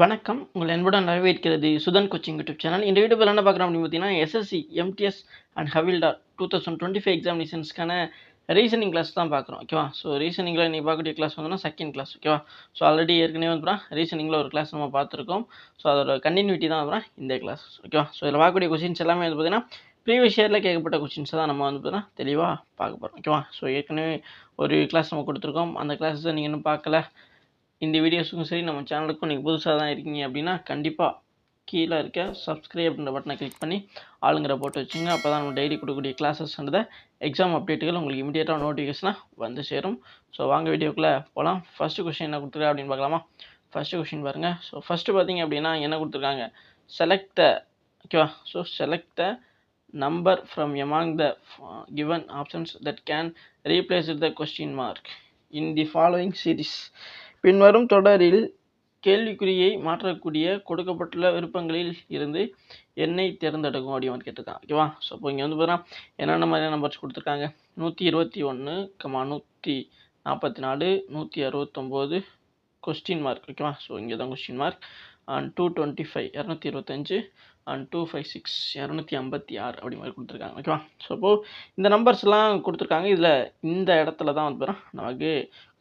வணக்கம். உங்கள் அன்புடன் வரவேற்கிறது சுதன் கோச்சிங் யூடியூப் சேனல். இந்த வீடியோவில் என்ன பார்க்குறோம் அப்படின்னு பார்த்தீங்கன்னா, எஸ்எஸ்சி, எம்டிஎஸ் அண்ட் ஹவில்டார் 2025 எக்ஸாமினேஷன்ஸ்க்கான ரீசனிங் கிளாஸ் தான் பார்க்குறோம். ஓகேவா? ஸோ ரீசனிங்கில் இன்றைக்கி பார்க்கக்கூடிய கிளாஸ் வந்து செகண்ட் கிளாஸ். ஓகேவா? ஸோ ஆல்ரெடி ஏற்கனவே வந்து ரீசனிங்கில் ஒரு கிளாஸ் நம்ம பார்த்துருக்கோம். ஸோ அதோட கண்டினியூட்டி தான் இந்த கிளாஸ். ஓகேவா? ஸோ இதில் பார்க்கக்கூடிய கொஸ்டின்ஸ் எல்லாமே வந்து பார்த்தீங்கன்னா ப்ரீவியஸ் இயரில் கேட்கப்பட்ட கொஸ்டின்ஸை தான் நம்ம வந்து பார்த்தீங்கன்னா தெளிவாக பார்க்க போகிறோம். ஓகேவா? ஸோ ஏற்கனவே ஒரு கிளாஸ் நம்ம கொடுத்துருக்கோம். அந்த கிளாஸை நீங்கள் இன்னும் பார்க்கல, இந்த வீடியோஸுக்கும் சரி நம்ம சேனலுக்கும் நீங்கள் புதுசாக தான் இருக்கீங்க அப்படின்னா கண்டிப்பாக கீழே இருக்க சப்ஸ்கிரைப் அப்படின்ற பட்டனை கிளிக் பண்ணி ஆளுங்கிற போட்டு வச்சுங்க. அப்போ தான் நம்ம டெய்லி கொடுக்கக்கூடிய கிளாஸஸ்ன்றத எக்ஸாம் அப்டேட்டுகள் உங்களுக்கு இமீடியட்டாக நோட்டிஃபிகேஷனாக வந்து சேரும். ஸோ வாங்க வீடியோக்குள்ளே போகலாம். ஃபஸ்ட்டு கொஸ்டின் என்ன கொடுத்துருக்கா அப்படின்னு பார்க்கலாமா? ஃபஸ்ட்டு கொஸ்டின் பாருங்கள். ஸோ ஃபஸ்ட்டு பார்த்தீங்க அப்படின்னா என்ன கொடுத்துருக்காங்க, செலக்ட் த, ஓகேவா? So select the number from among the given options that can replace the question mark in the following series. பின்வரும் தொடரில் கேள்விக்குறியை மாற்றக்கூடிய கொடுக்கப்பட்டுள்ள விருப்பங்களில் இருந்து எண்ணை தேர்ந்தெடுக்கும் அப்படின்னு கேட்டிருக்காங்க. ஓகேவா? ஸோ இப்போ இங்கே வந்து பார்த்தீங்கன்னா என்னென்ன மாதிரியான நம்பர்ஸ் கொடுத்துருக்காங்க, 121, 144, 169 கொஸ்டின் மார்க். ஓகேவா? ஸோ இங்கே தான் கொஸ்டின் மார்க். அண்ட் 225 225 அண்ட் 256 256 அப்படி மாதிரி கொடுத்துருக்காங்க. ஓகேவா? ஸோ இப்போது இந்த நம்பர்ஸ்லாம் கொடுத்துருக்காங்க. இதில் இந்த இடத்துல தான் வந்து நமக்கு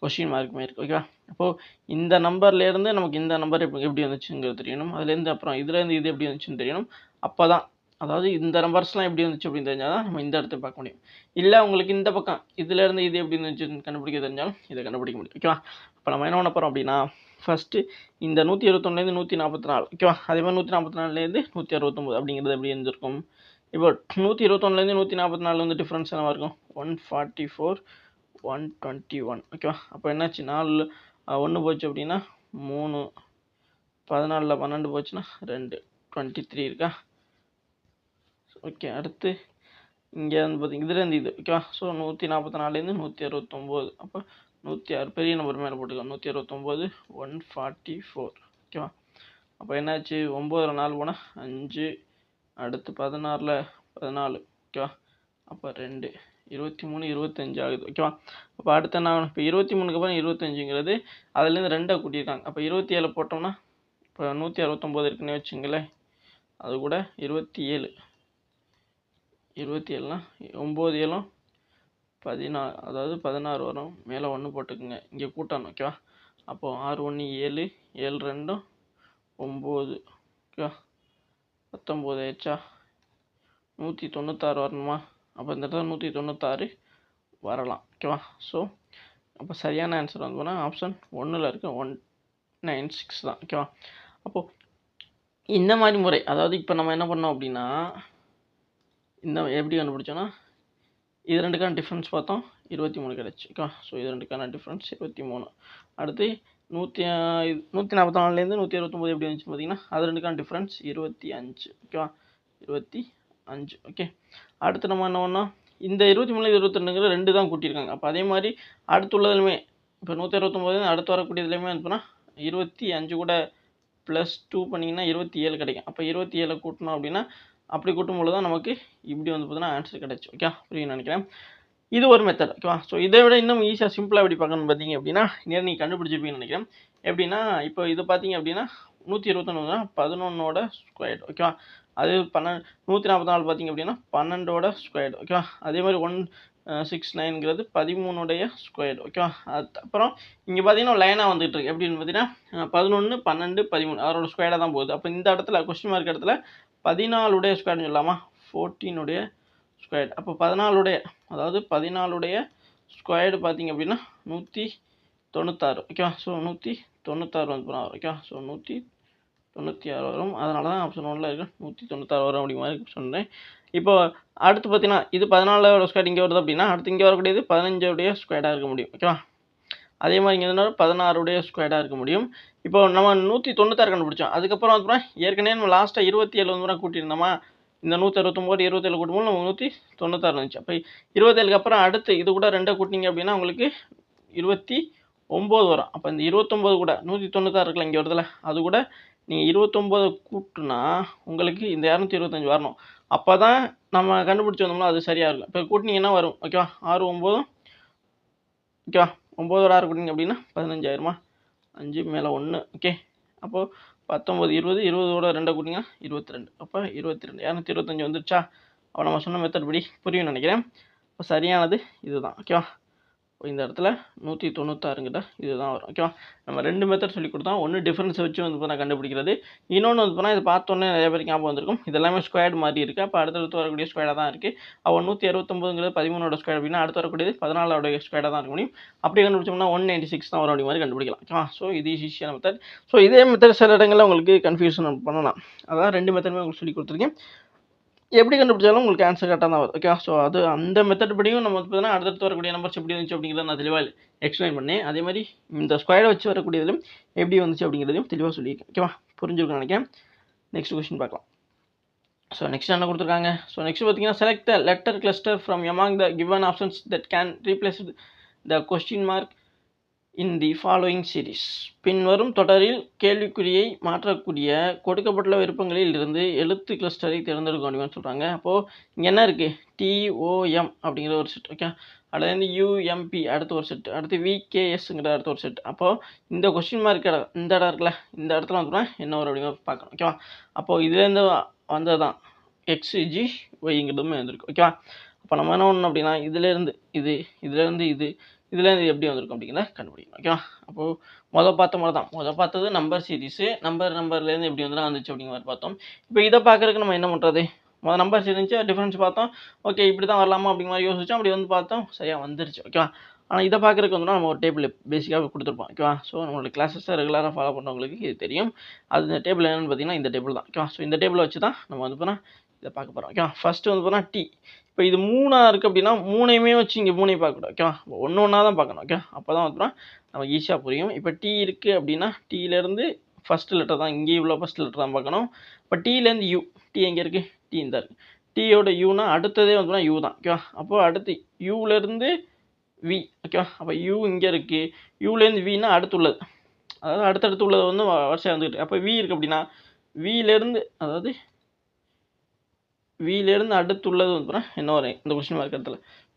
கொஸ்டின் மார்க்குமே இருக்குது. ஓகேவா? அப்போது இந்த நம்பர்லேருந்து நமக்கு இந்த நம்பர் எப்படி வந்துச்சுங்கிறது தெரியணும். அதுலேருந்து அப்புறம் இதுலேருந்து இது எப்படி வந்துச்சுன்னு தெரியணும். அப்போ தான், அதாவது இந்த நம்பர்ஸ்லாம் எப்படி வந்துச்சு அப்படின்னு தெரிஞ்சால் தான் நம்ம இந்த இடத்த பார்க்க முடியும். இல்லை உங்களுக்கு இந்த பக்கம் இதுலேருந்து இது எப்படி இருந்துச்சுன்னு கண்டுபிடிக்க தெரிஞ்சாலும் இதை கண்டுபிடிக்க முடியும். ஓகேவா? இப்போ நம்ம என்ன பண்ண போகிறோம் அப்படின்னா, ஃபஸ்ட்டு இந்த 121லேருந்து 144, ஓகேவா? அதே மாதிரி 144லேருந்து 169 அப்படிங்கிறது எப்படி இருந்திருக்கும். இப்போ 121லேருந்து 144 வந்து டிஃப்ரென்ஸ் என்னவாக இருக்கும், 144 121. ஓகேவா? அப்போ என்னாச்சு, 4 1 போச்சு அப்படின்னா 3, 14ல் 12 போச்சுன்னா 2, 23 இருக்கா? ஓகே, அடுத்து இங்கே வந்து பார்த்தீங்க இதுலேருந்து இது. ஓகேவா? ஸோ 144லேருந்து 169, அப்போ 106 பெரிய நம்பர் மேலே போட்டுக்கலாம். 169 144. ஓகேவா? அப்போ என்னாச்சு, 9ல் 4 போனால் 5, அடுத்து 16ல் 14. ஓகேவா? அப்போ 2, 23 25 ஆகுது. ஓகேவா? அப்போ அடுத்து என்ன ஆகணும், இப்போ 23க்கு அப்புறம் 25ங்கிறது அதுலேருந்து 2 கூட்டியிருக்காங்க. அப்போ 27 போட்டோம்னா இப்போ 169 இருக்குன்னு வச்சுங்களேன், அது கூட 27, 27னா 9 7 14, அதாவது 16 வரும். மேலே 1 போட்டுக்குங்க, இங்கே கூட்டணும். ஓகேவா? அப்போது 6 1 7 7 2 9. ஓகேவா? 19 ஆயிடுச்சா? 196 வரணுமா? அப்போ இந்த இடத்துல 196 வரலாம். ஓகேவா? ஸோ அப்போ சரியான ஆன்சர் வந்து போனால் ஆப்ஷன் 1ல் இருக்குது, 196 தான். ஓகேவா? அப்போது இந்த மாதிரி முறை, அதாவது இப்போ நம்ம என்ன பண்ணோம் அப்படின்னா, இந்த எப்படி கண்டுபிடிச்சோன்னா, இது ரெண்டுக்கான டிஃப்ரென்ஸ் பார்த்தோம், 23 கிடச்சி. ஓகேவா? ஸோ இது ரெண்டுக்கான டிஃப்ரென்ஸ் 23. அடுத்து 144லேருந்து 129 எப்படி வந்துச்சுன்னு பார்த்தீங்கன்னா, அது ரெண்டுக்கான டிஃப்ரென்ஸ் 25. ஓகேவா? 25. ஓகே, அடுத்து நம்ம என்ன பண்ணோம், இந்த 23 22ங்கிற 2 தான் கூட்டியிருக்காங்க. அப்போ அதே மாதிரி அடுத்துள்ளதுலையுமே இப்போ 169 அடுத்து வரக்கூடியதுலையுமே வந்து 25 கூட +2 பண்ணிங்கன்னா 27 கிடைக்கும். அப்போ 27 கூட்டணும் அப்படின்னா, அப்படி கூட்டும்போது தான் நமக்கு இப்படி வந்து பார்த்தீங்கன்னா ஆன்சர் கிடச்சி. ஓகே, புரியுன்னு நினைக்கிறேன். இது ஒரு மெத்தட். ஓகேவா? ஸோ இதை விட இன்னும் ஈஸியாக சிம்பிளாக எப்படி பார்க்கணும்னு பார்த்தீங்க அப்படின்னா, நீங்கள் கண்டுபிடிச்சிருப்பீங்கன்னு நினைக்கிறேன். எப்படின்னா, இப்போ இது பார்த்தீங்க அப்படின்னா 121 11ஓட ஸ்கொயர்டு. ஓகேவா? அது 144 பார்த்தீங்க அப்படின்னா 12ஓட ஸ்கொயர்டு. ஓகேவா? அதே மாதிரி 169ங்கிறது 13உடைய ஸ்கொயர்டு. ஓகேவா? அப்புறம் இங்கே பார்த்தீங்கன்னா லைனாக வந்துட்டு இருக்கு. எப்படின்னு பார்த்தீங்கன்னா 11 12 13 அதோட ஸ்கொயர்டாக தான் போகுது. அப்போ இந்த இடத்துல கொஸ்டின் மார்க் இடத்துல 14உடைய ஸ்கொயர்டுன்னு சொல்லாமா, 14உடைய ஸ்கொயர்டு. அப்போ 14உடைய, அதாவது 14உடைய ஸ்கொயர்டு பார்த்தீங்க அப்படின்னா 196. ஓகேவா? ஸோ 196 வந்து வரும். ஓகேவா? ஸோ 196 வரும். அதனால தான் ஆப்ஷன் 1ல் இருக்குது 196 வரும் அப்படி மாதிரி சொன்னேன். இப்போ அடுத்து பார்த்தீங்கன்னா இது 14ஓட ஸ்கொயர் இங்கே வருது அப்படின்னா, அடுத்து இங்கே வரக்கூடியது 15உடைய ஸ்கொயர்டாக இருக்க முடியும். ஓகேவா? அதே மாதிரி இங்கே இருந்தாலும் 16உடைய ஸ்கொயர்டாக இருக்க முடியும். இப்போ நம்ம 196 கண்டுபிடிச்சோம். அதுக்கப்புறம் வந்து ஏற்கனவே நம்ம லாஸ்ட்டாக 27 வந்து கூட்டியிருந்தோமா, இந்த 169 27 கூட்டும்போது நம்ம 196 இருந்துச்சு. அப்போ 27க்கு அப்புறம் அடுத்து இது கூட 2 கூட்டிங்க அப்படின்னா உங்களுக்கு 29 வரும். அப்போ இந்த 29 கூட 196 இருக்குல்ல இங்கே வருதுல, அது கூட நீங்கள் 29 கூட்டுனா உங்களுக்கு இந்த 225 வரணும். அப்போ தான் நம்ம கண்டுபிடிச்சி வந்தோம்னா அது சரியாக இருக்கும். இப்போ கூட்டினீங்கன்னா வரும். ஓகேவா? 6 9, ஓகேவா? 9 6 கூட்டிங்க அப்படின்னா 15 ஆயிருமா, 5 மேலே 1. ஓகே, அப்போது 19 20 20ஓட 2 கூட்டிங்கன்னா 22. அப்போ 22 225 வந்துருச்சா? அப்போ நம்ம சொன்ன மெத்தட் படி புரியும்னு நினைக்கிறேன். இப்போ சரியானது இதுதான். ஓகேவா? இந்த இடத்துல 196 இதுதான் வரும். ஓகேவா? நம்ம 2 மெத்தட் சொல்லி கொடுத்தோம். ஒன்று டிஃபரன்ஸ் வச்சு வந்து பார்த்தா கண்டுபிடிக்கிறது, இன்னொன்று வந்து பார்த்தா இது பார்த்தோன்னே நிறைய பேருக்கு ஞாபகம் வந்திருக்கும். இது எல்லாமே ஸ்கொயர்டு மாதிரி இருக்குது. அப்போ அடுத்தடுத்து வரக்கூடிய ஸ்கொயர்டாக தான் இருக்குது. அப்போ 169ங்கிறது 13ஓட ஸ்கொயர் அப்படின்னா அடுத்து வரக்கூடியது 14ஓட ஸ்கொயர்டாக தான் இருக்க முடியும். அப்படி கண்டுபிடிச்சோம்னா 196 தான் வரும் அப்படி மாதிரி கண்டுபிடிக்கலாம். ஓகேவா? ஸோ இது ஈஸியான மெத்தட். ஸோ இதே மெத்தட் சில இடங்களில் உங்களுக்கு கன்ஃபியூஷன் பண்ணலாம். அதான் 2 மெத்தடுமே உங்களுக்கு சொல்லி கொடுத்துருக்கேன். எப்படி கண்டுபிடிச்சாலும் உங்களுக்கு ஆன்சர் கரெக்டாக தான் வரும். ஓகே, ஸோ அது அந்த மெத்தட் படியும் நம்ம வந்து பார்த்தீங்கன்னா அடுத்தடுத்து வரக்கூடிய நம்பர்ஸ் எப்படி வந்துச்சு அப்படிங்கிறத நான் தெளிவாக எக்ஸ்பிளைன் பண்ணேன். அதே மாதிரி இந்த ஸ்கொயரை வச்சு வரக்கூடியதிலும் எப்படி வந்துச்சு அப்படிங்கிறதையும் தெளிவாக சொல்லியிருக்கேன். ஓகேவா? புரிஞ்சுருக்குன்னு நினைக்கிறேன். நெக்ஸ்ட் கொஸ்டின் பார்க்கலாம். ஸோ நெக்ஸ்ட் என்ன கொடுத்துருக்காங்க? ஸோ நெக்ஸ்ட் பார்த்தீங்கன்னா select the letter cluster from among the given options that can replace the question mark in the following series. பின்வரும் தொடரில் கேள்விக்குறியை மாற்றக்கூடிய கொடுக்கப்பட்டுள்ள விருப்பங்களில் இருந்து எழுத்து கிளஸ்டரை தேர்ந்தெடுக்க முடியும்னு சொல்கிறாங்க. அப்போது இங்கே என்ன இருக்குது? TOM அப்படிங்கிற ஒரு செட். ஓகே, அடுத்து வந்து UMP அடுத்து ஒரு செட், அடுத்து VKSங்கிற அடுத்த ஒரு செட். அப்போது இந்த கொஸ்டின் மார்க் இடம் இந்த இடம் இருக்குல்ல, இந்த இடத்துல வந்துன்னா என்ன வரும் அப்படிங்கிற பார்க்கணும். ஓகேவா? அப்போது இதுலேருந்து வந்தது தான் XGYங்கிறதுமே வந்திருக்கு. ஓகேவா? அப்போ நம்ம என்ன பண்ணணும் அப்படின்னா இதுலேருந்து இது, இதுலேருந்து இது, இதுலேருந்து எப்படி வந்திருக்கும் அப்படிங்கிறத கண்டுபிடிக்கணும். ஓகேவா? அப்போது பார்த்த மாதிரி தான் பார்த்தது நம்பர் சீரீஸு, நம்பர்லேருந்து எப்படி வந்துச்சு அப்படிங்கிற மாதிரி பார்த்தோம். இப்போ இதை பார்க்குறதுக்கு நம்ம என்ன பண்ணுறது? நம்பர் சீரீஸ் டிஃப்ரென்ஸ் பார்த்தோம். ஓகே, இப்படி தான் வரலாமா அப்படிங்கிற மாதிரி யோசிச்சோம். அப்படி வந்து பார்த்தோம், சரியாக வந்துருச்சு. ஓகேவா? ஆனால் இதை பார்க்குறதுக்கு வந்து நம்ம ஒரு டேபிள் பேசிக்காக கொடுத்துருப்போம். ஓகேவா? ஸோ நம்மளோட கிளாஸஸை ரெகுலராக ஃபாலோ பண்ணுறவங்களுக்கு இது தெரியும். அது இந்த டேபிள் என்னென்னு பார்த்தீங்கன்னா இந்த டேபிள் தான். ஓகேவா? ஸோ இந்த டேபிளை வச்சு தான் நம்ம வந்து போனால் இதை பார்க்க போகிறோம். ஓகேவா? ஃபஸ்ட்டு வந்து போனால் T. இப்போ இது 3 இருக்குது அப்படின்னா 3ஐயுமே வச்சு இங்கே 3ஐயும் பார்க்கக்கூடாது. ஓகேவா? ஒன்று ஒன்றா தான் பார்க்கணும். ஓகே, அப்போ தான் வந்து நமக்கு ஈஸியாக புரியும். இப்போ T இருக்குது அப்படின்னா Tலேருந்து ஃபஸ்ட்டு லெட்டர் தான், இங்கேயும் இவ்வளோ ஃபஸ்ட் லெட்டர் தான் பார்க்கணும். இப்போ Tலேருந்து U. T எங்கே இருக்குது? T இந்த இருக்குது. Tயோட Uனா அடுத்ததே வந்து U தான். ஓகேவா? அப்போது அடுத்து Uலேருந்து V. ஓகேவா? அப்போ U இங்கே இருக்குது. Uலேருந்து Vனா அடுத்துள்ளது, அதாவது அடுத்தடுத்து உள்ளது வந்து வரிசையாக வந்துக்கிட்டு. அப்போ V இருக்குது அப்படின்னா Vலேருந்து, அதாவது Vலேருந்து அடுத்துள்ளது வந்து என்ன வரும் இந்த கொஸ்டின் மார்க் இடத்துல?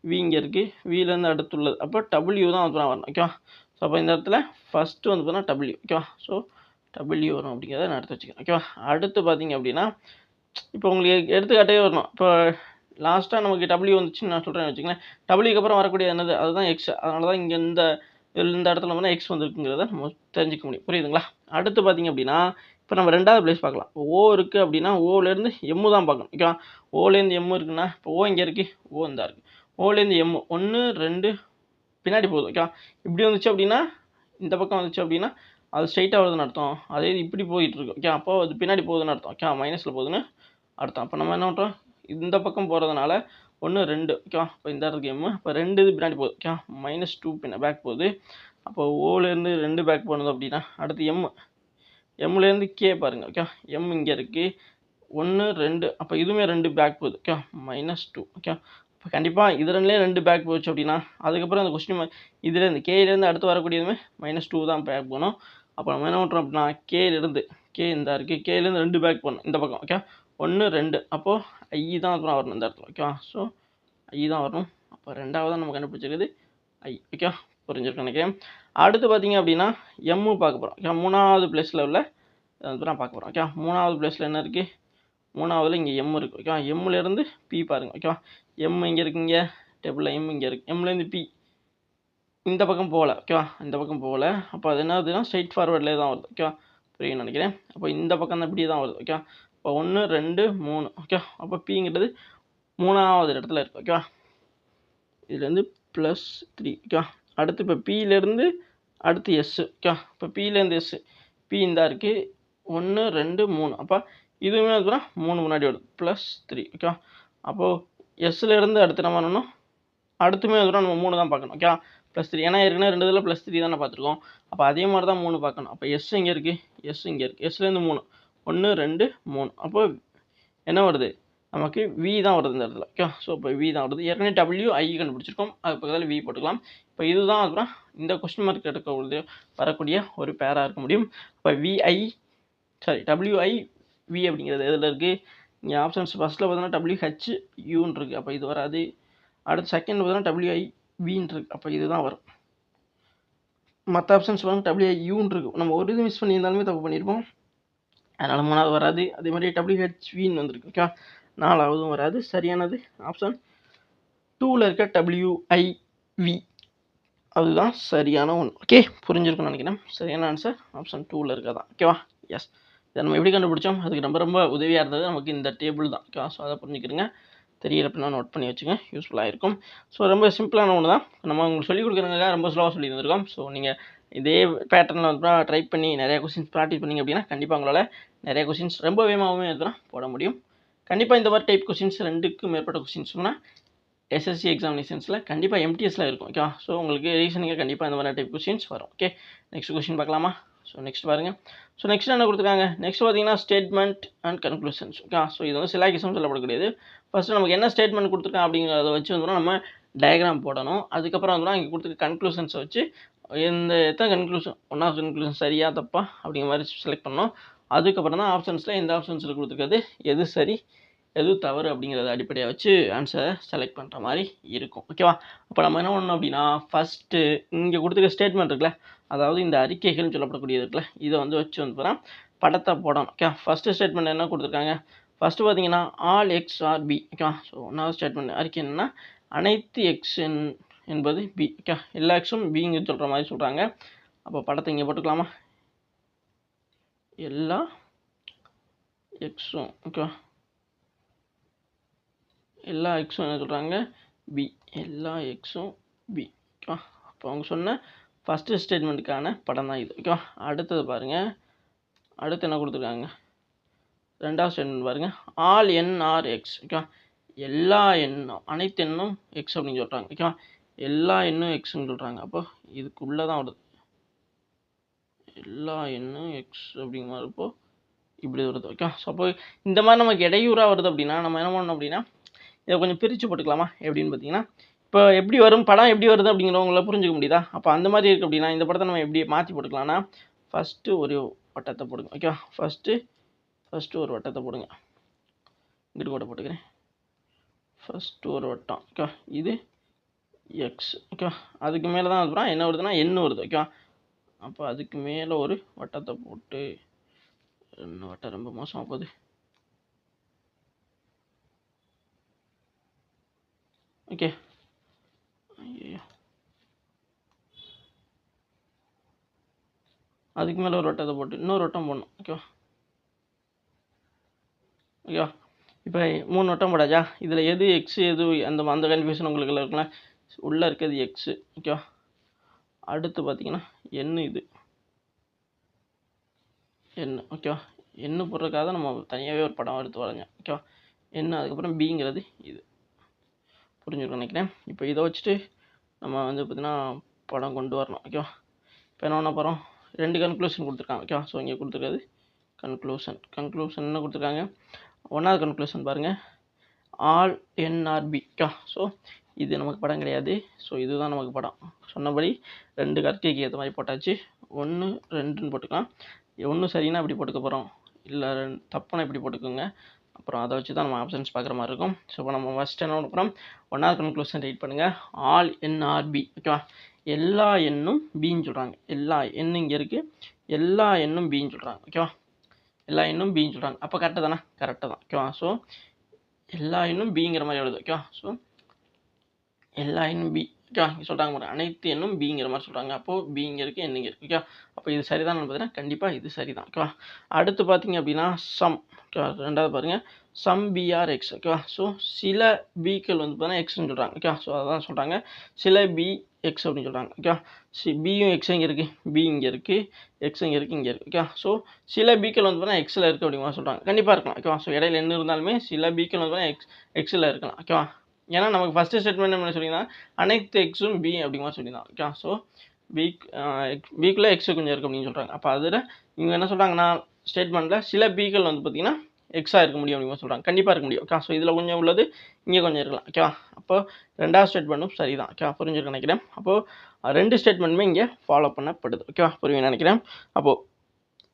V இங்கே இருக்குது. Vலேருந்து அடுத்துள்ளது, அப்போ W தான் வந்து வரணும். ஓகேவா? ஸோ அப்போ இந்த இடத்துல ஃபஸ்ட்டு வந்து பார்த்தீங்கன்னா W. ஓகேவா? ஸோ W வரும் அப்படிங்கிறத நான் எடுத்து வச்சுக்கிறேன். ஓகேவா? அடுத்து பார்த்தீங்க அப்படின்னா இப்போ உங்களுக்கு எடுத்துக்காட்டே வரணும். இப்போ லாஸ்ட்டாக நமக்கு W வந்துச்சுன்னு நான் சொல்கிறேன்னு வச்சுங்களேன். Wக்கு அப்புறம் வரக்கூடிய என்னது? அதுதான் X. அதனால தான் இங்கே இந்த இடத்துல வந்து X வந்துருக்குங்கிறத நம்ம தெரிஞ்சிக்க முடியும். புரியுதுங்களா? அடுத்து பார்த்தீங்க அப்படின்னா இப்போ நம்ம 2வது பிளேஸ் பார்க்கலாம். O இருக்குது அப்படின்னா Oலேருந்து M தான் பார்க்கணும். ஓகேவா? Oலேருந்து M இருக்குன்னா இப்போ O இங்கே இருக்குது, O இந்த இருக்குது. Oலேருந்து M 1 2 பின்னாடி போகுது. ஓகேவா? இப்படி வந்துச்சு அப்படின்னா இந்த பக்கம் வந்துச்சு அப்படின்னா அது ஸ்ட்ரைட்டாக வருதுன்னு அர்த்தம். அதே இது இப்படி போயிட்டுருக்கு. ஓகே, அப்போ அது பின்னாடி போகுதுன்னு அர்த்தம். ஓகே, மைனஸில் போகுதுன்னு அர்த்தம். அப்போ நம்ம என்ன பண்ணுறோம்? இந்த பக்கம் போகிறதுனால 1 2. ஓகேவா? இப்போ இந்த இடத்துக்கு M, இப்போ 2 இது பின்னாடி போகுது. ஓகே, -2 பேக் போகுது. அப்போ Oலேருந்து 2 பேக் போனது அப்படின்னா அடுத்து Mலேருந்து K பாருங்கள். ஓகே, M இங்கே இருக்குது 1 2. அப்போ இதுவுமே 2 பேக் போகுது. ஓகே, -2. ஓகே, இப்போ கண்டிப்பாக இது 2லேயே 2 பேக் போச்சு அப்படின்னா அதுக்கப்புறம் அந்த கொஸ்டின் இதுலேருந்து Kலேருந்து அடுத்து வரக்கூடியதுமே -2 தான் பேக் போகணும். அப்போ நம்ம என்ன பண்ணுறோம் அப்படின்னா Kலேருந்து K இந்த இருக்குது, Kலேருந்து 2 பேக் போகணும் இந்த பக்கம். ஓகே, 1 2. அப்போது I தான் அப்புறம் வரணும் இந்த இடத்துல. ஓகேவா? ஸோ I தான் வரணும். அப்போ 2வது நம்ம கண்டுபிடிச்சிருக்குது I. ஓகே, புரிஞ்சிருக்கேன் நினைக்கிறேன். அடுத்து பார்த்தீங்க அப்படின்னா M பார்க்க போகிறோம். ஓகே, 3வது பிளேஸில் உள்ள வந்து நான் பார்க்க போகிறோம். ஓகே, 3வது பிளேஸில் என்ன இருக்குது? 3வதுல இங்கே M இருக்குது. ஓகேவா? Mலேருந்து P பாருங்கள். ஓகேவா? M இங்கே இருக்குங்க, டேபிளில் M இங்கே இருக்குது. Mலேருந்து P இந்த பக்கம் போகல. ஓகேவா? இந்த பக்கம் போகல. அப்போ அது என்னதுன்னா ஸ்ட்ரைட் ஃபார்வர்ட்லேயே தான் வருது. ஓகேவா? புரியும்னு நினைக்கிறேன். அப்போ இந்த பக்கம் தான் இப்படி தான் வருது. ஓகேவா? இப்போ 1 2 3. ஓகே, அப்போ Pங்கிறது 3வது இடத்துல இருக்குது. ஓகேவா? இதுலேருந்து +3. ஓகேவா? அடுத்து இப்போ Pலேருந்து அடுத்து S. ஓகேவா? இப்போ Pலேருந்து S, P இந்த இருக்குது 1 2 3. அப்போ இதுவுமே வந்து 3 முன்னாடி வருது +3. ஓகேவா? அப்போது Sலேருந்து அடுத்து நம்ம வரணும், அடுத்துமே வந்து நம்ம 3 தான் பார்க்கணும். ஓகேவா? +3, ஏன்னா ஏற்கனவே 2 இதில் +3 தானே பார்த்துருக்கோம். அப்போ அதே மாதிரி தான் 3 பார்க்கணும். அப்போ S இங்கே இருக்குது, S இங்கே இருக்குது. Sலேருந்து 3 1 2 3. அப்போ என்ன வருது? நமக்கு V தான் வருது இந்த இடத்துல. ஓகே, ஸோ இப்போ V தான் வருது. ஏற்கனவே WI கண்டுபிடிச்சிருக்கோம், அது பக்கத்தில் V போட்டுக்கலாம். இப்போ இதுதான் அப்புறம் இந்த கொஸ்டின் மார்க் எடுக்கக்கூடிய வரக்கூடிய ஒரு பேராக இருக்க முடியும். இப்போ WI V அப்படிங்கிறது எதில் இருக்குது? இங்கே ஆப்ஷன்ஸ் ஃபஸ்ட்டில் பார்த்தீங்கன்னா WHUன்னு இருக்குது. அப்போ இது வராது. அடுத்து செகண்ட் பார்த்தீங்கன்னா WIVன்னு இருக்குது. அப்போ இதுதான் வரும். மற்ற ஆப்ஷன்ஸ் வந்து WIUன்னு இருக்குது. நம்ம ஒரு இது மிஸ் பண்ணியிருந்தாலுமே தப்பு பண்ணியிருப்போம். அதனால் 3வது வராது. அதே மாதிரி WHVன்னு வந்திருக்கு. ஓகேவா, 4வதும் வராது. சரியானது ஆப்ஷன் 2ல் இருக்க WIV அதுதான் சரியான ஒன்று. ஓகே, புரிஞ்சிருக்குன்னு நினைக்கிறேன். சரியான ஆன்சர் ஆப்ஷன் 2ல் இருக்கதான். ஓகேவா, எஸ். இதை நம்ம எப்படி கண்டுபிடிச்சோம், அதுக்கு ரொம்ப ரொம்ப உதவியாக இருந்தது நமக்கு இந்த டேபிள் தான். ஓகேவா, ஸோ அதை புரிஞ்சுக்கிறங்க. தெரியறப்பனா நோட் பண்ணி வச்சுங்க, யூஸ்ஃபுல்லாக இருக்கும். ஸோ ரொம்ப சிம்பிளான ஒன்று தான். நம்ம உங்களுக்கு சொல்லிக் கொடுக்குறதுக்காக ரொம்ப ஸ்லோவாக சொல்லி தந்திருக்கோம். ஸோ நீங்கள் இதே பேட்டர்னில் வந்து ட்ரை பண்ணி நிறைய கொஸ்டின்ஸ் ப்ராக்டிஸ் பண்ணிங்க அப்படின்னா கண்டிப்பாக உங்களால் நிறைய கொஸ்டின்ஸ் ரொம்ப வேகமாகவே எதுனா போட முடியும். கண்டிப்பாக இந்த மாதிரி டைப் கொஸ்டின்ஸ் 2க்கு மேற்பட்ட கொஸ்டின்ஸ்னால் SSC எக்ஸாமினேஷன்ஸில் கண்டிப்பாக MTSல இருக்கும். ஓகேவா, ஸோ உங்களுக்கு ரீசனிங்காக கண்டிப்பாக இந்த மாதிரி டைப் கொஸ்டின்ஸ் வரும். ஓகே, நெக்ஸ்ட் கொஸ்டின் பார்க்கலாமா? ஸோ நெக்ஸ்ட் பாருங்கள். ஸோ நெக்ஸ்ட் என்ன கொடுத்துருக்காங்க, நெக்ஸ்ட் பார்த்தீங்கன்னா statement and conclusions. Okay, so இது வந்து சிலாகிசம் சொல்லப்படக்கூடியது. ஃபஸ்ட்டு நமக்கு என்ன ஸ்டேட்மெண்ட் கொடுத்துருக்காங்க அப்படிங்கிறத வச்சு வந்து நம்ம டயக்ராம் போடணும். அதுக்கப்புறம் வந்து இங்கே கொடுத்துருக்க கன்க்ளூஷன்ஸை வச்சு எத்தனை கன்க்ளூஷன், ஒன்றாவது கன்க்ளூஷன் சரியா தப்பா அப்படிங்கிற மாதிரி செலக்ட் பண்ணணும். அதுக்கப்புறம் தான் ஆப்ஷன்ஸில் எந்த ஆப்ஷன்ஸில் கொடுத்துருக்காது எது சரி எது தவறு அப்படிங்கிறத அடிப்படையாக வச்சு ஆன்சரை செலக்ட் பண்ணுற மாதிரி இருக்கும். ஓகேவா, அப்போ நம்ம என்ன பண்ணணும் அப்படின்னா ஃபஸ்ட்டு இங்கே கொடுத்துருக்க ஸ்டேட்மெண்ட் இருக்குல்ல, அதாவது இந்த அறிக்கைகள்னு சொல்லப்படக்கூடியது இருக்குல்ல, இதை வந்து வச்சு வந்து படத்தை போடணும். ஓகே, ஃபஸ்ட்டு ஸ்டேட்மெண்ட் என்ன கொடுத்துருக்காங்க, ஃபஸ்ட்டு பார்த்தீங்கன்னா ஆல் எக்ஸ் ஆர் பி. ஓகேவா, ஸோ ஒன்றாவது ஸ்டேட்மெண்ட் அறிக்கை என்னென்னா அனைத்து எக்ஸ் என்பது பி. ஓகே, எல்லா எக்ஸும் பிங்கு சொல்கிற மாதிரி சொல்கிறாங்க. அப்போ படத்தை இங்கே போட்டுக்கலாமா, எல்லா எக்ஸும். ஓகேவா, எல்லா எக்ஸும் என்ன சொல்கிறாங்க பி, எல்லா எக்ஸும் பி. ஓகேவா, அப்போ அவங்க சொன்ன ஃபஸ்ட்டு ஸ்டேட்மெண்ட்டுக்கான படம் தான் இது. ஓகேவா, அடுத்தது பாருங்கள், அடுத்து என்ன கொடுத்துருக்காங்க, ரெண்டாவது ஸ்டேட்மெண்ட் பாருங்கள், ஆல் என் ஆர் எக்ஸ். ஓகேவா, எல்லா எண்ணும் அனைத்து எண்ணும் எக்ஸ் அப்படின்னு சொல்கிறாங்க. ஓகேவா, எல்லா எண்ணும் எக்ஸ்ன்னு சொல்கிறாங்க. அப்போ இதுக்குள்ளே தான் வருது, எல்லா எண்ணும் எக்ஸ் அப்படிங்கிற மாதிரி இப்போ இப்படி வருது. ஓகே, ஸோ அப்போ இந்த மாதிரி நமக்கு இடையூறாக வருது அப்படின்னா நம்ம என்ன பண்ணணும் அப்படின்னா இதை கொஞ்சம் பிரித்து போட்டுக்கலாமா எப்படின்னு பார்த்தீங்கன்னா, இப்போ எப்படி வரும் படம் எப்படி வருது அப்படிங்கிறவங்கள புரிஞ்சுக்க முடியுதா. அப்போ அந்த மாதிரி இருக்குது அப்படின்னா இந்த படத்தை நம்ம எப்படி மாற்றி போட்டுக்கலாம்னா ஃபஸ்ட்டு ஒரு வட்டத்தை போடுங்க. ஓகே, ஃபஸ்ட்டு ஒரு வட்டத்தை போடுங்க, இங்கிட்டு கூட போட்டுக்கிறேன். ஃபஸ்ட்டு ஒரு வட்டம். ஓகே, இது எக்ஸ். ஓகே, அதுக்கு மேலே தான் வருதுன்னா என்ன வருதுன்னா எண்ணு வருது. ஓகே, அப்போ அதுக்கு மேலே ஒரு வட்டத்தை போட்டு, ரெண்டு வட்டம் ரொம்ப மோசமாக போகுது. ஓகே, ஐயோ, அதுக்கு மேலே ஒரு வட்டத்தை போட்டு இன்னொரு வட்டம் போடணும். ஓகேவா, ஓகேவா, இப்போ 3 வட்டம் போடாச்சா, இதில் எது எக்ஸு எது அந்த கன்ஃபியூஷன் உங்களுக்கு இருக்குல்ல, உள்ளே இருக்கிறது எக்ஸு. ஓகேவா, அடுத்து பார்த்தீங்கன்னா எண்ணு, இது எண்ணு. ஓகேவா, எண்ணு போடுறதுக்காக நம்ம தனியாகவே ஒரு படம் எடுத்து வரைஞ்சோம். ஓகேவா, எண்ணு, அதுக்கப்புறம் பிங்கிறது இது. புரிஞ்சுக்கணும் நினைக்கிறேன். இப்போ இதை வச்சுட்டு நம்ம வந்து பார்த்திங்கன்னா படம் கொண்டு வரணும். ஓகேவா, இப்போ என்ன பண்ண போகிறோம், 2 கன்க்ளூஷன் கொடுத்துருக்காங்க. ஓகேவா, ஸோ இங்கே கொடுத்துருக்காது கன்க்ளூஷன் என்ன கொடுத்துருக்காங்க, ஒன்றாவது கன்க்ளூஷன் பாருங்கள், ஆல் என்ஆர்பி. ஓகே, ஸோ இது நமக்கு படம் கிடையாது. ஸோ இதுதான் நமக்கு படம். சொன்னபடி 2 கற்கைக்கு ஏற்ற மாதிரி போட்டாச்சு. 1 2ன்னு போட்டுக்கலாம். 1 சரின்னா இப்படி போட்டுக்க போகிறோம், இல்லை தப்புனா இப்படி போட்டுக்கோங்க. அப்புறம் அதை வச்சு தான் நம்ம ஆப்ஷன்ஸ் பார்க்குற மாதிரி இருக்கும். ஸோ இப்போ நம்ம ஃபஸ்ட் என்ன அப்புறம் ஒன்றாவது கன்க்ளூஷன் ரைட் பண்ணுங்கள், ஆல் என்ஆர்பி. ஓகேவா, எல்லா எண்ணும் பின்னு சொல்கிறாங்க. எல்லா எண்ணு இங்கே இருக்குது, எல்லா எண்ணும் பின்னு சொல்கிறாங்க. ஓகேவா, எல்லா எண்ணும் பின்னு சொல்கிறாங்க. அப்போ கரெக்டாக தானே, கரெக்டாக தான். ஓகேவா, ஸோ எல்லா எண்ணும் பிங்கிற மாதிரி எழுது. ஓகேவா, ஸோ எல்லா எண்ணும் பி. ஓகேவா, இங்கே சொல்கிறாங்க பாருங்க, அனைத்து எண்ணும் பிங்கிற மாதிரி சொல்கிறாங்க. அப்போது பி இங்கே இருக்குது, எண்ணுங்க இருக்குது. ஓகேவா, அப்போ இது சரிதான் பார்த்தீங்கன்னா கண்டிப்பாக இது சரி தான். ஓகேவா, அடுத்து பார்த்தீங்க அப்படின்னா சம். ஓகேவா, ரெண்டாவது பாருங்கள், சம் பிஆர் எக்ஸ். ஓகேவா, ஸோ சில பிக்கள் வந்து பார்த்தீங்கன்னா எக்ஸ்ன்னு சொல்கிறாங்க. ஓகேவா, ஸோ அதான் சொல்கிறாங்க சில பி எக்ஸ் அப்படின்னு சொல்கிறாங்க. ஓகேவா, பியும் எக்ஸ் இங்கே இருக்குது, பி இங்கே இருக்குது, எக்ஸ் இங்கே இருக்குது, இங்கே இருக்குது. ஓகேவா, ஸோ சில பிக்கள் வந்து பார்த்தீங்கன்னா எக்ஸில் இருக்குது அப்படிங்கிற சொல்கிறாங்க. கண்டிப்பாக இருக்கலாம். ஓகேவா, ஸோ இடையில என்ன இருந்தாலுமே சில பிக்கள் வந்து பார்த்தீங்கன்னா எக்ஸில் இருக்கலாம். ஓகேவா, ஏன்னா நமக்கு ஃபஸ்ட்டு ஸ்டேட்மெண்ட் என்ன சொல்லியிருந்தா அனைத்து எக்ஸும் பி அப்படிங்கிற சொல்லியிருந்தான். ஓகே, ஸோ பிக்குள்ளே எக்ஸு கொஞ்சம் இருக்குது அப்படின்னு சொல்கிறாங்க. அப்போ அதில் இவங்க என்ன சொல்கிறாங்கன்னா ஸ்டேட்மெண்ட்டில் சில பிக்கள் வந்து பார்த்திங்கன்னா எக்ஸாக இருக்க முடியும் அப்படிங்கிற சொல்கிறாங்க. கண்டிப்பாக இருக்க முடியும். ஓகே, ஸோ இதில் கொஞ்சம் உள்ளது இங்கே கொஞ்சம் இருக்கலாம். ஓகேவா, அப்போ ரெண்டாவது ஸ்டேட்மெண்ட்டும் சரி தான். ஓகே, புரிஞ்சுக்க நினைக்கிறேன். அப்போது 2 ஸ்டேட்மெண்ட்டுமே இங்கே ஃபாலோ பண்ணப்படுது. ஓகேவா, புரியுங்க நினைக்கிறேன். அப்போது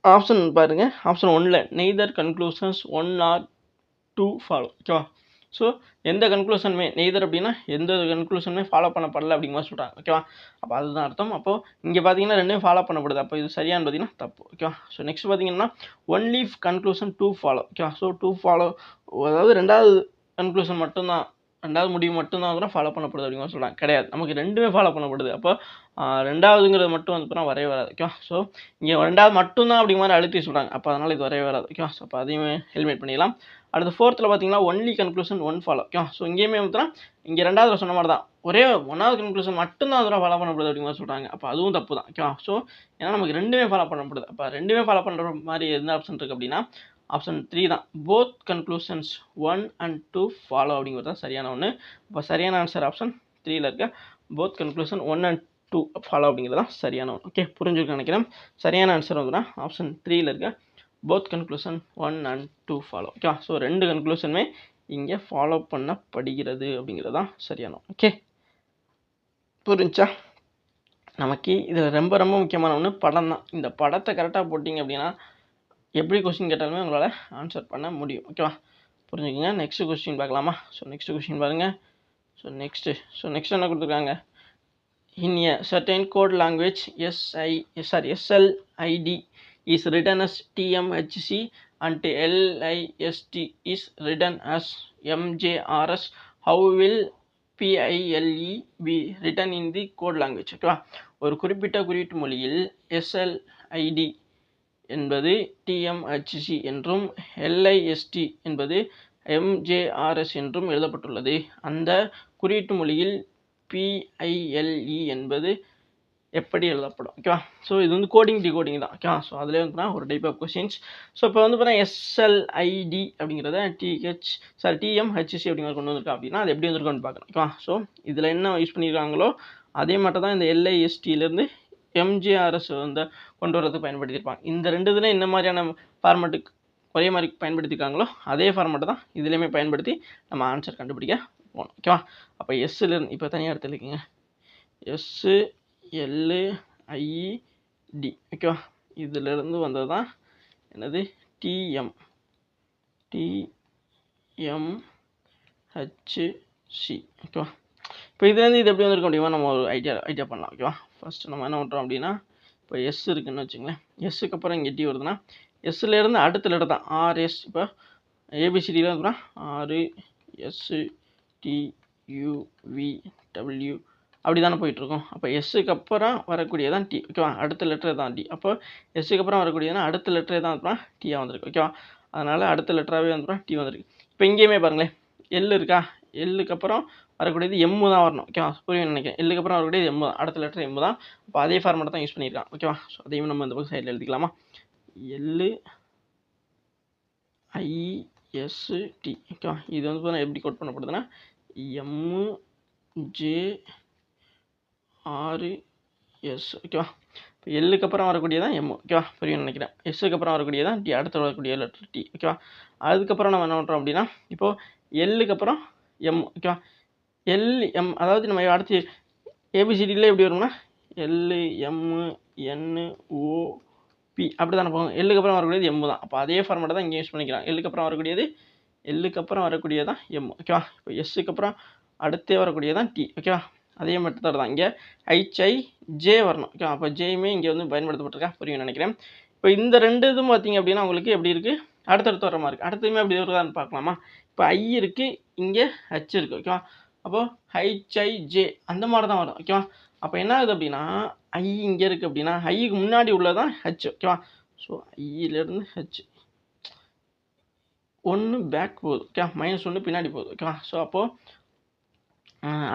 ஆப்ஷன் பாருங்கள், ஆப்ஷன் 1ல் நெய்தர் கன்க்ளூஷன்ஸ் 1 or 2 ஃபாலோ. ஓகேவா, ஸோ எந்த கன்க்ளூஷனுமே நெய்தர் அப்படின்னா எந்த கன்க்ளூஷனுமே ஃபாலோ பண்ணப்படலை அப்படிங்கிற மாதிரி சொல்கிறாங்க. ஓகேவா? அப்போ அதுதான் அர்த்தம். அப்போது இங்கே பார்த்தீங்கன்னா ரெண்டுமே ஃபாலோ பண்ணப்படுது. அப்போ இது சரியானு பார்த்தீங்கன்னா தப்பு. ஓகேவா? ஸோ நெக்ஸ்ட் பார்த்தீங்கன்னா ஒன்லி கன்க்ளூஷன் டூ ஃபாலோ. ஓகேவா? ஸோ டூ ஃபாலோ, அதாவது ரெண்டாவது கன்க்ளூஷன் மட்டும்தான், ரெண்டாவது முடிவு மட்டும்தான் வந்து ஃபாலோ பண்ணப்படுது அப்படிங்கிற சொல்கிறாங்க. கிடையாது, நமக்கு ரெண்டுமே ஃபாலோ பண்ணப்படுது. அப்போ ரெண்டாவதுங்கிறது மட்டும் வந்து பார்த்தா வரவே வராது. ஓகேவா? ஸோ இங்கே ரெண்டாவது மட்டும்தான் அப்படிங்கிற மாதிரி அழுத்தி சொல்கிறாங்க. அப்போ அதனால் இது வரவே வராது. ஓகேவா? ஸோ அப்போ அதையுமே ஹெல்மெட் பண்ணிடலாம். அடுத்து ஃபோர்த்தில் பார்த்தீங்கன்னா ஒன்லி கன்க்ளூஷன் ஒன் ஃபாலோ. ஓகேவா? ஸோ இங்கேயுமே பார்த்தா இங்கே ரெண்டாவது சொன்ன மாதிரி தான், ஒரே ஒன்றாவது கன்க்ளூஷன் மட்டும்தான் அதெல்லாம் ஃபாலோ பண்ணப்படுது அப்படிங்கிற மாதிரி சொல்கிறாங்க. அப்போ அதுவும் தப்பு தான். ஓகேவா? ஸோ ஏன்னா நமக்கு ரெண்டுமே ஃபாலோ பண்ணப்படுது. அப்போ ரெண்டுமே ஃபாலோ பண்ணுற மாதிரி எந்த ஆப்ஷன் இருக்குது அப்படின்னா ஆப்ஷன் 3 தான். போத் கன்க்ளூஷன்ஸ் 1 and 2 ஃபாலோ அப்படிங்கிறது தான் சரியான ஒன்று. இப்போ சரியான ஆன்சர் ஆப்ஷன் 3ல் இருக்க போத் கன்க்ளூஷன் 1 and 2 ஃபாலோ அப்படிங்கிறது தான் சரியான ஒன்று. ஓகே, புரிஞ்சுருக்குன்னு நினைக்கிறேன். சரியான ஆன்சர் வந்துன்னா ஆப்ஷன் 3ல் இருக்க both conclusion 1 and 2 follow. Okay, so ரெண்டு கன்க்ளூஷனுமே இங்கே ஃபாலோ பண்ணப்படுகிறது அப்படிங்கிறது தான் சரியான. ஓகே, புரிஞ்சா? நமக்கு இதில் ரொம்ப ரொம்ப முக்கியமான ஒன்று படம் தான். இந்த படத்தை கரெக்டாக போட்டிங்க அப்படின்னா எப்படி கொஸ்டின் கேட்டாலுமே உங்களால் ஆன்சர் பண்ண முடியும். ஓகேவா? புரிஞ்சுக்கங்க. நெக்ஸ்ட் கொஸ்டின் பார்க்கலாமா? ஸோ நெக்ஸ்ட் கொஸ்டின் பாருங்கள். ஸோ நெக்ஸ்ட் என்ன கொடுத்துருக்காங்க? இன் எ certain code language SLID is written as TMHC and LIST is written as MJRS. How will PILE be written in the code language? ஓகேவா? ஒரு குறிப்பிட்ட குறியீட்டு மொழியில் SLID என்பது TMHC என்றும் LIST என்பது MJRS என்றும் எழுதப்பட்டுள்ளது. அந்த குறியீட்டு மொழியில் PILE என்பது எப்படி எழுதப்படும்? ஓகேவா? ஸோ இது வந்து கோடிங் டிகோடிங் தான். ஓகேவா? ஸோ அதிலே வந்து ஒரு டைப் ஆஃப் கொஸ்டின்ஸ். ஸோ இப்போ வந்து பார்த்தீங்கன்னா SLID அப்படிங்கிறத TMHC அப்படிங்கிற கொண்டு வந்திருக்கா அப்படின்னா அது எப்படி வந்திருக்கோன்னு பார்க்கணும். ஓகேவா? ஸோ இதில் என்ன யூஸ் பண்ணியிருக்காங்களோ அதே மட்டும் தான் இந்த LISTலேருந்து MJRS வந்து கொண்டு வரதுக்கு பயன்படுத்தியிருப்பாங்க. இந்த ரெண்டு இதில் என்ன மாதிரியான ஃபார்மேட்டுக்கு ஒரே மாதிரி பயன்படுத்தியிருக்காங்களோ அதே ஃபார்மேட்டை தான் இதுலேயுமே பயன்படுத்தி நம்ம ஆன்சர் கண்டுபிடிக்க போகணும். ஓகேவா? அப்போ எஸ்லேருந்து இப்போ தனியாக எடுத்துருக்கீங்க SLID. ஓகேவா? இதிலிருந்து வந்தது தான் என்னது TMHC. ஓகேவா? இப்போ இதுலேருந்து இது எப்படி வந்திருக்க முடியுமா நம்ம ஒரு ஐடியா பண்ணலாம். ஓகேவா? ஃபஸ்ட்டு நம்ம என்ன பண்ணுறோம் அப்படின்னா இப்போ எஸ் இருக்குதுன்னு வச்சுங்களேன். எஸ்ஸுக்கு அப்புறம் இங்கே டி வருதுன்னா எஸ்லேருந்து அடுத்த லெட்டர் தான் RS. இப்போ ABCDயில் வந்து RSTUVW அப்படி தானே போயிட்டுருக்கோம். அப்போ எஸ்ஸுக்கு அப்புறம் வரக்கூடியதான் டி. ஓகேவா? அடுத்த லெட்டர் தான் டி. அப்போ எஸ்ஸுக்கு அப்புறம் வரக்கூடியதுன்னா அடுத்த லெட்டரே தான் அப்புறம் டீயாக வந்திருக்கு. ஓகேவா? அதனால் அடுத்த லெட்டராகவே வந்துடும் டி வந்திருக்கு. இப்போ இங்கேயுமே பாருங்களேன் எல் இருக்கா, எல்லுக்கு அப்புறம் வரக்கூடியது எம்மு தான் வரணும். ஓகேவா? புரியும் நினைக்கிறேன். எல்லுக்கு அப்புறம் வரக்கூடியது எம்மு தான், அடுத்த லெட்டர் எம்மு தான். அப்போ அதே ஃபார்மேட் தான் யூஸ் பண்ணியிருக்கான். ஓகேவா? ஸோ அதையும் நம்ம இந்த பக்கம் சைடில் எழுதிக்கலாமா? LIST. ஓகேவா? இது வந்து எப்படி கோட் பண்ணப்படுதுன்னா MJRS. ஓகேவா? இப்போ எல்லுக்கு அப்புறம் வரக்கூடியதான் எம். ஓகேவா? புரியும் நினைக்கிறேன். எஸ்ஸுக்கு அப்புறம் வரக்கூடியதான் டி, அடுத்து வரக்கூடிய லெட்டர் டி. ஓகேவா? அதுக்கப்புறம் நம்ம என்ன பண்ணுறோம் அப்படின்னா இப்போது எல்லுக்கு அப்புறம் எம். ஓகேவா? LM அதாவது நம்ம அடுத்து ABCDயில் எப்படி வரும்னா LMNOP அப்படி தானே போகும். எல்லுக்கு அப்புறம் வரக்கூடியது எம்மு தான். அப்போ அதே ஃபார்மேட்டை தான் இங்கே யூஸ் பண்ணிக்கலாம். எல்லுக்கு அப்புறம் வரக்கூடியது தான் எம். ஓகேவா? இப்போ எஸ்ஸுக்கு அப்புறம் அடுத்தே வரக்கூடியதான் டி. ஓகேவா? அதே மெத்தட் தான் இங்கே HIJ வரணும். ஓகே, அப்போ ஜேயுமே இங்கே வந்து பயன்படுத்தப்பட்டிருக்கா புரியும் நினைக்கிறேன். இப்போ இந்த ரெண்டு இதுவும் பார்த்தீங்க அப்படின்னா உங்களுக்கு எப்படி இருக்குது அடுத்தடுத்து வர மாதிரி இருக்குது. அடுத்ததுமே அப்படி வருதான்னு பார்க்கலாமா? இப்போ ஐ இருக்குது, இங்கே ஹச் இருக்குது. ஓகேவா? அப்போது HIJ அந்த மாதிரி தான் வரும். ஓகேவா? அப்போ என்ன ஆகுது அப்படின்னா ஐ இங்கே இருக்குது அப்படின்னா ஐக்கு முன்னாடி உள்ளதான் ஹச். ஓகேவா? ஸோ ஐயிலேருந்து ஹச் ஒன்று பேக் போகுது. ஓகே, -1 பின்னாடி போகுது. ஓகேவா? ஸோ அப்போது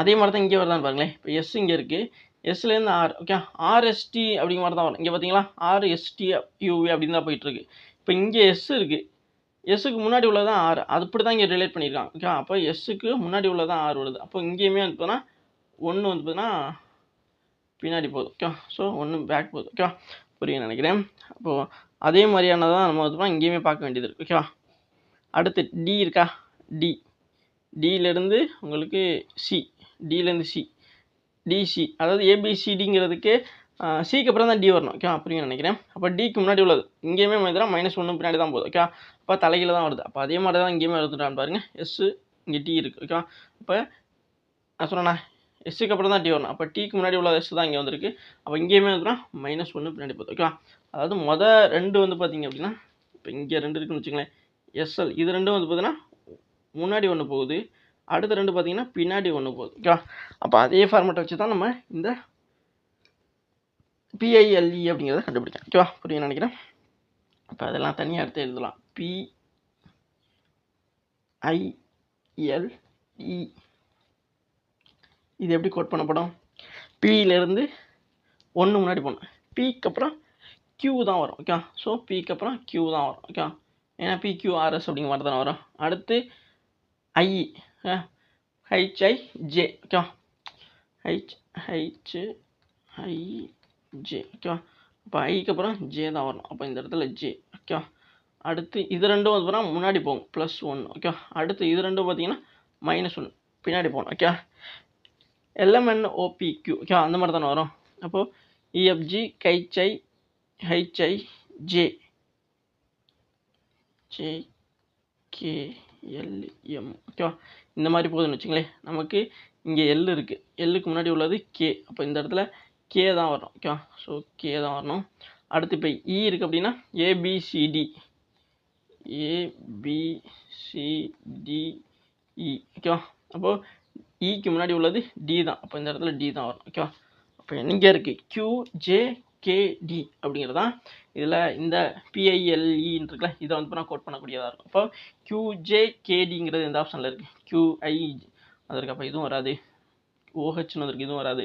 அதே மாதிரி தான் இங்கே வருதான்னு பாருங்களேன். இப்போ எஸ் இங்கே இருக்குது, எஸ்லேருந்து ஆர். ஓகே, RST அப்படிங்கிற மாதிரி தான் வரும். இங்கே பார்த்தீங்களா RSTUV அப்படின்னு தான் போயிட்டுருக்கு. இப்போ இங்கே எஸ் இருக்குது, எஸ்ஸுக்கு முன்னாடி உள்ளதான் ஆர். அது இப்படி தான் இங்கே ரிலேட் பண்ணியிருக்காங்க. ஓகே, அப்போ எஸ்ஸுக்கு முன்னாடி உள்ளதான் ஆர் வருது. அப்போ இங்கேயுமே வந்து பார்த்தோன்னா 1 வந்து பார்த்தீங்கன்னா பின்னாடி போகுது. ஓகே, ஸோ 1 பேக் போகுது. ஓகேவா? புரியும் நினைக்கிறேன். அப்போது அதே மாதிரியானதான் நம்ம வந்து இங்கேயுமே பார்க்க வேண்டியது இருக்குது. ஓகேவா? அடுத்து டி இருக்கா, டியிலேருந்து உங்களுக்கு சி, டியிலேருந்து சி, டிசி, அதாவது ABCDங்கிறதுக்கு சிக்கு அப்புறம் தான் டி வரணும். ஓகே, அப்படின்னு நினைக்கிறேன். அப்போ டிக்கு முன்னாடி உள்ளது இங்கேயுமே மாதிரி -1 பின்னாடி தான் போகுது. ஓகே, அப்போ தலையில் தான் வருது. அப்போ அதே மாதிரி தான் இங்கேயுமே எடுத்துட்டான்னு பாருங்கள். எஸ்ஸு இங்கே டி இருக்குது ஓகேவா. இப்போ நான் சொன்னேண்ணா எஸ்ஸுக்கு அப்புறம் தான் டி வரணும். அப்போ டீக்கு முன்னாடி உள்ள எஸ் தான் இங்கே வந்திருக்கு. அப்போ இங்கேயுமே வந்துன்னா -1 பின்னாடி போகுது ஓகேவா. அதாவது மொதல் 2 வந்து பார்த்தீங்க அப்படின்னா இப்போ இங்கே 2 இருக்குன்னு வச்சுங்களேன். எஸ்எல் இது ரெண்டும் வந்து பார்த்தீங்கன்னா முன்னாடி ஒன்று போகுது, அடுத்த 2 பார்த்தீங்கன்னா பின்னாடி ஒன்று போகுது ஓகேவா. அப்போ அதே ஃபார்மேட்டை வச்சு தான் நம்ம இந்த பிஐஎல்இ அப்படிங்கிறத கண்டுபிடிக்கலாம் ஓகேவா. புரியும்னு நினைக்கிறேன். இப்போ அதெல்லாம் தனியாக எடுத்து எழுதலாம். பிஐஎல்இ இது எப்படி கோட் பண்ணப்படும்? பியிலேருந்து 1 முன்னாடி போகணும், பிக்கு அப்புறம் கியூ தான் வரும் ஓகே. ஸோ பிக்கு அப்புறம் கியூ தான் வரும் ஓகே. ஏன்னா பிக்யூஆர்எஸ் அப்படிங்கிற மாதிரி தானே வரும். அடுத்து ஐஇ ஹெச்ஐஜே ஓகே, ஹெச்ஐஜே ஓகே. அப்போ ஐக்கு அப்புறம் ஜே தான் வரணும். அப்போ இந்த இடத்துல ஜே ஓகே. அடுத்து இது ரெண்டும் வந்து பார்த்தீங்கன்னா முன்னாடி போகும் +1 ஓகே. அடுத்து இது ரெண்டும் பார்த்தீங்கன்னா -1 பின்னாடி போகணும் ஓகே. எல்எம்என்ஓபிக்யூ ஓகே அந்த மாதிரி தானே வரும். அப்போது இஎஃப்ஜி ஹெச்ஐ ஹெச்ஐஜே ஜேகேஎல்எம் ஓகேவா. இந்த மாதிரி போகுதுன்னு வச்சுங்களேன். நமக்கு இங்கே எல் இருக்குது, எல்லுக்கு முன்னாடி உள்ளது கே. அப்போ இந்த இடத்துல கே தான் வரணும் ஓகேவா. ஸோ கே தான் வரணும். அடுத்து இப்போ இ இருக்குது அப்படின்னா ஏபிசிடி ஓகேவா. அப்போது இக்கு முன்னாடி உள்ளது டி தான். அப்போ இந்த இடத்துல டி தான் வரும் ஓகேவா. அப்போ எங்கே இருக்குது QJKD அப்படிங்கிறது தான் இதில் இந்த பிஐஎல்இன்னு இருக்குல்ல, இதை வந்து நான் கோட் பண்ணக்கூடியதாக இருக்கும். அப்போ QJKDங்கிறது இந்த ஆப்ஷனில் இருக்குது. QI அது இருக்குது. அப்போ இதுவும் வராது. OHன்னு வந்திருக்கு, இதுவும் வராது.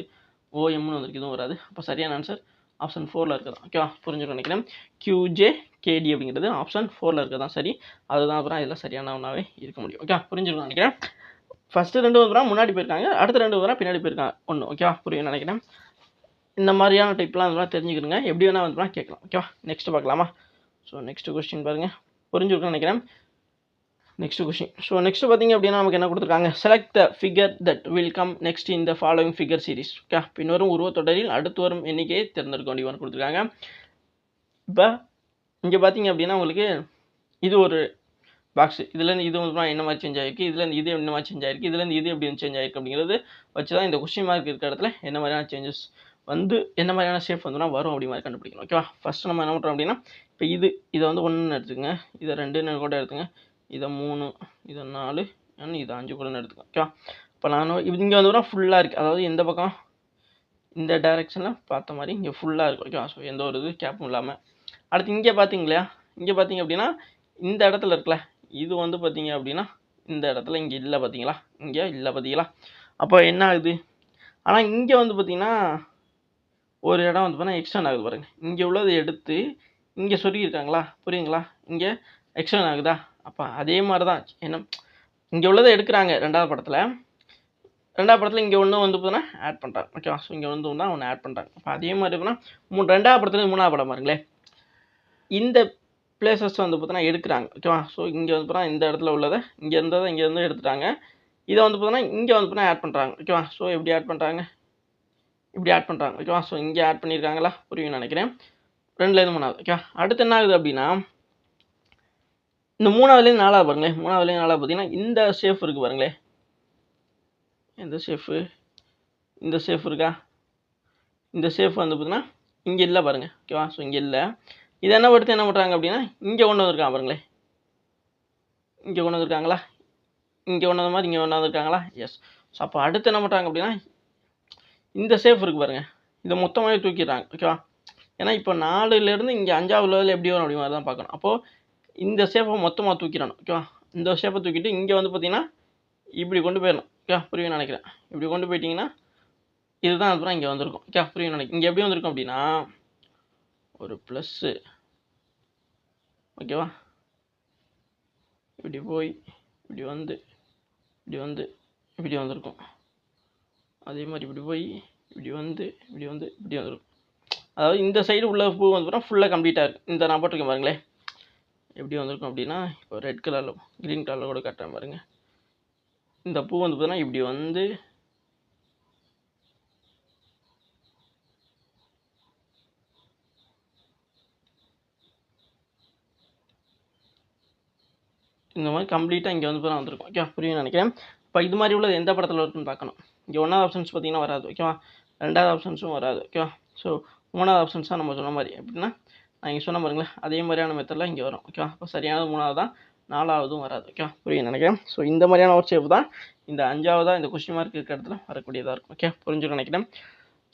OMன்னு வந்திருக்கு, இதுவும் வராது. அப்போ சரியான ஆன்சர் ஆப்ஷன் 4ல் இருக்கிறதா ஓகேவா. புரிஞ்சுட்டு நினைக்கிறேன். QJKD அப்படிங்கிறது ஆப்ஷன் 4ல் இருக்கிறதான் சரி. அதுதான் அப்புறம் இதில் சரியான ஒன்றாவே இருக்க முடியும் ஓகே. புரிஞ்சுட்டு நினைக்கிறேன். ஃபஸ்ட்டு 2 வந்து முன்னாடி போயிருக்காங்க, அடுத்த 2 வந்து பின்னாடி போயிருக்காங்க 1 ஓகேவா. புரியும் நினைக்கிறேன். இந்த மாதிரியான டைப்லாம் அதெல்லாம் தெரிஞ்சுக்கிடுங்க. எப்படி வேணால் வந்து கேட்கலாம் ஓகேவா. நெக்ஸ்ட் பார்க்கலாமா. ஸோ நெக்ஸ்ட் கொஸ்டின் பாருங்கள், புரிஞ்சுருக்குன்னு நினைக்கிறேன். Next question. ஸோ நெக்ஸ்ட் பார்த்தீங்க அப்படின்னா நமக்கு என்ன கொடுத்துருக்காங்க? Select the figure that will come next in the following figure series okay. பின்வரும் உருவத்தொடரில் அடுத்து வரும் எண்ணிக்கையை தேர்ந்தெடுக்க வேண்டியவன்னு கொடுத்துருக்காங்க. இப்போ இங்கே பார்த்தீங்க அப்படின்னா உங்களுக்கு இது ஒரு பாக்ஸ், இதுலேருந்து இது வந்து என்ன மாதிரி சேஞ்ச் ஆகிருக்கு, இதுலேருந்து இது என்ன மாதிரி சேஞ்ச் ஆகிருக்கு, இதுலேருந்து இது எப்படி சேஞ்ச் ஆகிருக்கு அப்படிங்கிறது வச்சு தான் இந்த கொஸ்டின் மார்க் இருக்கிற இடத்துல என்ன மாதிரியான சேஞ்சஸ் வந்து என்ன மாதிரியான ஷேப் வந்துனா வரும் அப்படி மாதிரி கண்டுபிடிக்கணும் ஓகேவா. ஃபஸ்ட்டு நம்ம என்ன பண்ணுறோம் அப்படின்னா இப்போ இதை வந்து 1 எடுத்துக்கங்க, இதை 2 கூட எடுத்துங்க, இதை 3, இதை 4, இதை 5 கூட எடுத்துக்கோங்க ஓகேவா. இப்போ நான் இங்கே வந்து ஃபுல்லாக இருக்குது, அதாவது எந்த பக்கம் இந்த டைரெக்ஷனில் பார்த்த மாதிரி இங்கே ஃபுல்லாக இருக்குது ஓகேவா. ஸோ எந்த ஒரு இது கேப்பும் இல்லாமல். அடுத்து இங்கே பார்த்தீங்களா, இங்கே பார்த்தீங்க அப்படின்னா இந்த இடத்துல இருக்குல்ல, இது வந்து பார்த்தீங்க அப்படின்னா இந்த இடத்துல இங்கே இல்லை பார்த்தீங்களா, இங்கே இல்லை பார்த்தீங்களா. அப்போ என்ன ஆகுது, ஆனால் இங்கே வந்து பார்த்தீங்கன்னா ஒரு இடம் வந்து பார்த்தீங்கன்னா எக்ஸ்டர்ன் ஆகுது பாருங்கள். இங்கே உள்ளதை எடுத்து இங்கே சொருகியிருக்காங்களா, புரியுங்களா, இங்கே எக்ஸ்டர்ன் ஆகுதா. அப்போ அதே மாதிரி தான் என்ன, இங்கே உள்ளதை எடுக்கிறாங்க ரெண்டாவது படத்தில் இங்கே ஒன்று வந்து பார்த்தீங்கன்னா ஆட் பண்ணுறாங்க ஓகேவா. ஸோ இங்கே வந்து ஒன்று ஆட் பண்ணுறாங்க. அப்போ அதே மாதிரி பார்த்தீங்கன்னா ரெண்டாவது படத்துலேருந்து 3வது படம் பாருங்களேன், இந்த பிளேசஸ் வந்து பார்த்தீங்கன்னா எடுக்கிறாங்க ஓகேவா. ஸோ இங்கே வந்து பார்த்தீங்கன்னா இந்த இடத்துல உள்ளதை இங்கே இருந்து எடுத்துட்டாங்க, இதை வந்து பார்த்தீங்கன்னா இங்கே வந்து பார்த்தீங்கன்னா ஆட் பண்ணுறாங்க ஓகேவா. ஸோ எப்படி ஆட் பண்ணுறாங்க, இப்படி ஆட் பண்ணுறாங்க ஓகேவா. ஸோ இங்கே ஆட் பண்ணியிருக்காங்களா, புரியும்னு நினைக்கிறேன். 2லேருந்து 3வது ஓகேவா. அடுத்து என்ன ஆகுது அப்படின்னா இந்த 3வதுலேருந்து 4வது பாருங்களேன், 3வதுலேருந்து 4வது பார்த்தீங்கன்னா இந்த ஷேப் இருக்குது பாருங்களேன், எந்த ஷேஃபு, இந்த ஷேஃப் இருக்கா, இந்த ஷேஃப் வந்து பார்த்தீங்கன்னா இங்கே இல்லை பாருங்கள் ஓகேவா. ஸோ இங்கே இல்லை. இதை என்ன எடுத்து என்ன பண்ணுறாங்க அப்படின்னா இங்கே கொண்டு வந்திருக்காங்க பாருங்களேன், இங்கே கொண்டு வந்திருக்காங்களா, இங்கே கொண்டு வந்த மாதிரி இங்கே கொண்டு வந்திருக்காங்களா. எஸ். ஸோ அப்போ அடுத்து என்ன பண்ணுறாங்க அப்படின்னா இந்த ஷேப் இருக்குது பாருங்கள், இதை மொத்தமாகவே தூக்கிடுறாங்க ஓகேவா. ஏன்னா இப்போ 4லேருந்து இங்கே 5வது லெவலில் எப்படி வரும் அப்படி மாதிரி தான் பார்க்கணும். அப்போது இந்த ஷேப்பை மொத்தமாக தூக்கிடணும் ஓகேவா. இந்த ஷேப்பை தூக்கிட்டு இங்கே வந்து பார்த்தீங்கன்னா இப்படி கொண்டு போயிடணும் ஓகே. புரியும்னு நினைக்கிறேன். இப்படி கொண்டு போயிட்டீங்கன்னா இதுதான் அப்புறம் இங்கே வந்திருக்கும் ஓகே. புரியும் நினைக்கிறேன். இங்கே எப்படி வந்திருக்கும் அப்படின்னா ஒரு ப்ளஸ்ஸு ஓகேவா, இப்படி போய் இப்படி வந்து இப்படி வந்திருக்கும். அதே மாதிரி இப்படி போய் இப்படி வந்திருக்கும். அதாவது இந்த சைடு உள்ள பூ வந்து ஃபுல்லாக கம்ப்ளீட்டாக இருக்குது. இந்த நான் போட்டிருக்கேன் பாருங்களேன், எப்படி வந்திருக்கும் அப்படின்னா இப்போ ரெட் கலரில் க்ரீன் கலரில் கூட கட்டுறேன் பாருங்கள். இந்த பூ வந்து பார்த்தீங்கன்னா இப்படி வந்து இந்த மாதிரி கம்ப்ளீட்டாக இங்கே வந்து தான் வந்திருக்கும். ஓகேவா? புரியும்னு நினைக்கிறேன். இப்போ இது மாதிரி உள்ளது எந்த படத்தில் இருக்குன்னு பார்க்கணும். இங்கே 1வது ஆப்ஷன்ஸ் பார்த்தீங்கன்னா வராது. ஓகேவா? 2வது ஆப்ஷன்ஸும் வராது. ஓகேவா? ஸோ 3வது ஆப்ஷன்ஸ் தான் நம்ம சொன்ன மாதிரி. எப்படின்னா நான் இங்கே சொன்ன பாருங்களேன், அதே மாதிரியான மெத்தடில் இங்கே வரும். ஓகேவா? அப்போ சரியானது 3வது தான், 4வதும் வராது. ஓகேவா? புரியும்னு நினைக்கிறேன். ஸோ இந்த மாதிரியான ஒரு ஷேப் தான் இந்த 5வதாக இந்த கொஸ்டின் மார்க் இருக்கிற இடத்துல வரக்கூடியதாக இருக்கும். ஓகே, புரிஞ்சுன்னு நினைக்கிறேன்.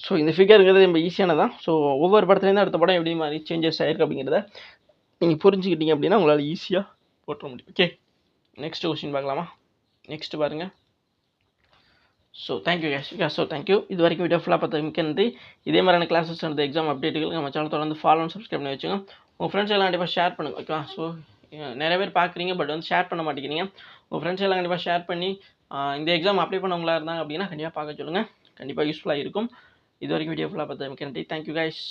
ஸோ இந்த ஃபிகருங்கிறது ரொம்ப ஈஸியானதான். ஸோ ஒவ்வொரு படத்துலேருந்து அடுத்த படம் எப்படி மாதிரி சேஞ்சஸ் ஆகிருக்கு அப்படிங்கிறத நீங்கள் புரிஞ்சுக்கிட்டீங்க அப்படின்னா உங்களால் ஈஸியாக போட்டுற முடியும். ஓகே, நெக்ஸ்ட் கொஸ்டின் பார்க்கலாமா? நெக்ஸ்ட் பாருங்கள். So thank you cash. Okay, so thank you. இது வரைக்கும் வீடியோ ஃபுல்லாக பார்த்து மிக்க நன்றி. இதே மாதிரியான கிளாஸஸ் நடந்த எக்ஸாம் அப்டேட்டுகள் நம்ம சேனல் தொடர்ந்து ஃபாலோ சப்ஸ்கிரைப் பண்ணி வச்சுங்க. உங்கள் ஃப்ரெண்ட்ஸ் எல்லாம் கண்டிப்பாக ஷேர் பண்ணுங்கள். ஓகேவா? ஸோ நிறைய பேர் பார்க்குறீங்க, பட் வந்து ஷேர் பண்ண மாட்டேங்கிறீங்க. உங்கள் ஃப்ரெண்ட்ஸ் எல்லாம் கண்டிப்பாக ஷேர் பண்ணி இந்த எக்ஸாம் அப்ளை பண்ணவங்களா இருந்தாங்க அப்படின்னா கண்டிப்பாக பார்க்க சொல்லுங்கள். கண்டிப்பாக யூஸ்ஃபுல்லாக இருக்கும். இது வரைக்கும் வீடியோ ஃபுல்லாக பார்த்து மிக்க நன்றி. Thank you guys.